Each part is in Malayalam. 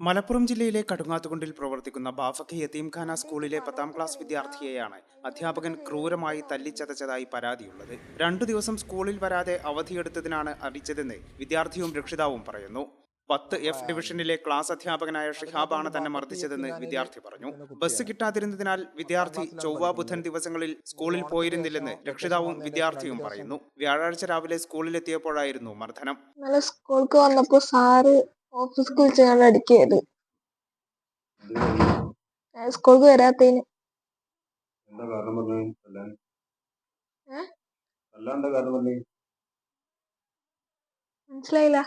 മലപ്പുറം ജില്ലയിലെ കടുങ്ങാത്തുകുണ്ടിൽ പ്രവർത്തിക്കുന്ന ബാഫഖ് യതീംഖാന സ്കൂളിലെ 10ാം ക്ലാസ് വിദ്യാർത്ഥിയെയാണ് അധ്യാപകൻ ക്രൂരമായി തല്ലിച്ചതച്ചതായി പരാതിയുള്ളത്. 2 ദിവസം സ്കൂളിൽ വരാതെ അവധിയെടുത്തതിനാണ് അടിച്ചതെന്ന് വിദ്യാർത്ഥിയും രക്ഷിതാവും പറയുന്നു. 10F ഡിവിഷനിലെ ക്ലാസ് അധ്യാപകനായ ഷിഹാബാണ് തന്നെ മർദ്ദിച്ചതെന്ന് വിദ്യാർത്ഥി പറഞ്ഞു. ബസ് കിട്ടാതിരുന്നതിനാൽ വിദ്യാർത്ഥി ചൊവ്വ ബുധൻ ദിവസങ്ങളിൽ സ്കൂളിൽ പോയിരുന്നില്ലെന്ന് രക്ഷിതാവും വിദ്യാർത്ഥിയും പറയുന്നു. വ്യാഴാഴ്ച രാവിലെ സ്കൂളിലെത്തിയപ്പോഴായിരുന്നു മർദ്ദനം. സ്കൂൾക്ക് വന്നപ്പോ സാറ് ഓഫീസിൽ വിളിച്ചാണ് അടിക്കരുത്. സ്കൂൾക്ക് വരാത്തതിന് മനസ്സിലായില്ല.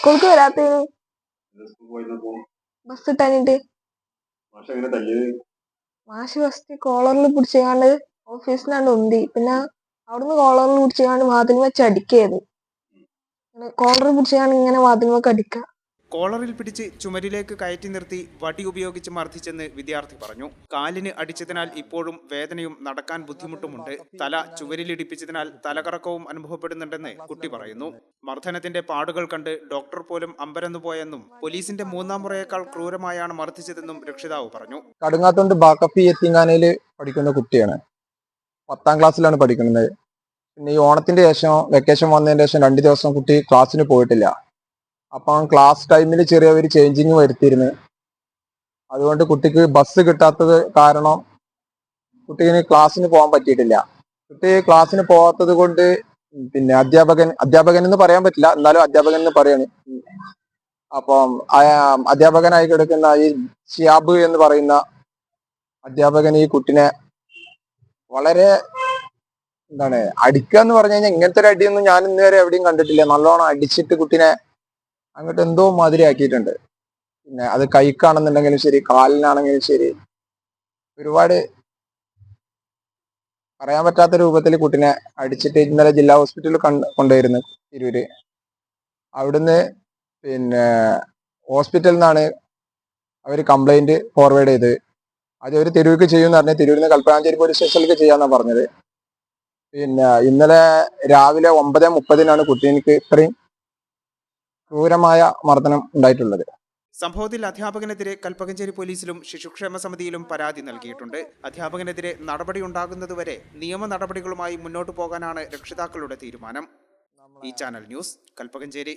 സ്കൂൾക്ക് വരാത്തതിന് ബസ് കിട്ടാനിട്ട് മാഷ് ഫസ്റ്റ് കോളറിൽ പിടിച്ചാണ്ട് ഓഫീസിനാണ്ട് ഉന്തി. പിന്നെ അവിടുന്ന് കോളറിൽ പിടിച്ചാണ്ട് വാതിൽ വെച്ച് അടിക്കരുത്. കോളറിൽ പിടിച്ചാണ്ട് ഇങ്ങനെ വാതിൽ വെച്ച് അടിക്കുക. കോളറിൽ പിടിച്ച് ചുമരിലേക്ക് കയറ്റി നിർത്തി വടി ഉപയോഗിച്ച് മർദ്ദിച്ചെന്ന് വിദ്യാർത്ഥി പറഞ്ഞു. കാലിന് അടിച്ചതിനാൽ ഇപ്പോഴും വേദനയും നടക്കാൻ ബുദ്ധിമുട്ടുമുണ്ട്. തല ചുവരിലിടിപ്പിച്ചതിനാൽ തലകറക്കവും അനുഭവപ്പെടുന്നുണ്ടെന്ന് കുട്ടി പറയുന്നു. മർദ്ദനത്തിന്റെ പാടുകൾ കണ്ട് ഡോക്ടർ പോലും അമ്പരന്നുപോയെന്നും പോലീസിന്റെ 3ാം മുറയേക്കാൾ ക്രൂരമായാണ് മർദ്ദിച്ചതെന്നും രക്ഷിതാവ് പറഞ്ഞു. കടുങ്ങാത്തുണ്ട് ബാഫഖ് യതീംഖാനയിൽ പഠിക്കുന്ന കുട്ടിയാണ്. 10ാം ക്ലാസ്സിലാണ് പഠിക്കുന്നത്. പിന്നെ ഈ ഓണത്തിന്റെ ശേഷം വെക്കേഷൻ വന്നതിന് ശേഷം 2 ദിവസം കുട്ടി ക്ലാസ്സിന് പോയിട്ടില്ല. അപ്പം ക്ലാസ് ടൈമിൽ ചെറിയൊരു ചേഞ്ചിങ് വരുത്തിയിരുന്നു. അതുകൊണ്ട് കുട്ടിക്ക് ബസ് കിട്ടാത്തത് കാരണം കുട്ടിക്ക് ക്ലാസ്സിന് പോകാൻ പറ്റിയിട്ടില്ല. കുട്ടി ക്ലാസ്സിന് പോകാത്തത് കൊണ്ട് പിന്നെ അധ്യാപകൻ എന്ന് പറയാൻ പറ്റില്ല, എന്നാലും അധ്യാപകൻ എന്ന് പറയാണ്. അപ്പം അധ്യാപകനായി കിടക്കുന്ന ഈ ഷിയാബ് എന്ന് പറയുന്ന അധ്യാപകൻ ഈ കുട്ടിനെ വളരെ അടിക്കുക എന്ന് പറഞ്ഞു കഴിഞ്ഞാൽ ഇങ്ങനത്തെ ഒരു അടിയൊന്നും ഞാൻ ഇന്ന് വരെ എവിടെയും കണ്ടിട്ടില്ല. നല്ലോണം അടിച്ചിട്ട് കുട്ടിനെ അങ്ങോട്ട് എന്തോ മാതിരി ആക്കിയിട്ടുണ്ട്. പിന്നെ അത് കൈക്കാണെന്നുണ്ടെങ്കിലും ശരി, കാലിനാണെങ്കിലും ശരി, ഒരുപാട് പറയാൻ പറ്റാത്ത രൂപത്തിൽ കുട്ടിനെ അടിച്ചിട്ട് ഇന്നലെ ജില്ലാ ഹോസ്പിറ്റലിൽ കൊണ്ടുപോയിരുന്നു തിരൂര്. അവിടുന്ന് പിന്നെ ഹോസ്പിറ്റലിൽ നിന്നാണ് അവർ കംപ്ലൈന്റ് ഫോർവേഡ് ചെയ്ത്. അത് അവർ തിരൂർക്ക് ചെയ്യുമെന്ന് പറഞ്ഞ് തിരൂരിൽ നിന്ന് കൽപ്പകാഞ്ചേരി പോലീസ് സ്റ്റേഷനിലേക്ക് ചെയ്യാന്നാണ് പറഞ്ഞത്. പിന്നെ ഇന്നലെ രാവിലെ 9:30 കുട്ടീക്ക് ഇത്രയും ക്രൂരമായ മർദ്ദനം ഉണ്ടായിട്ടുള്ളത്. സംഭവത്തിൽ അധ്യാപകനെതിരെ കൽപ്പകഞ്ചേരി പോലീസിലും ശിശുക്ഷേമ സമിതിയിലും പരാതി നൽകിയിട്ടുണ്ട്. അധ്യാപകനെതിരെ നടപടിയുണ്ടാകുന്നതുവരെ നിയമ നടപടികളുമായി മുന്നോട്ടു പോകാനാണ് രക്ഷിതാക്കളുടെ തീരുമാനം. ഈ ചാനൽ ന്യൂസ്, കൽപ്പകഞ്ചേരി.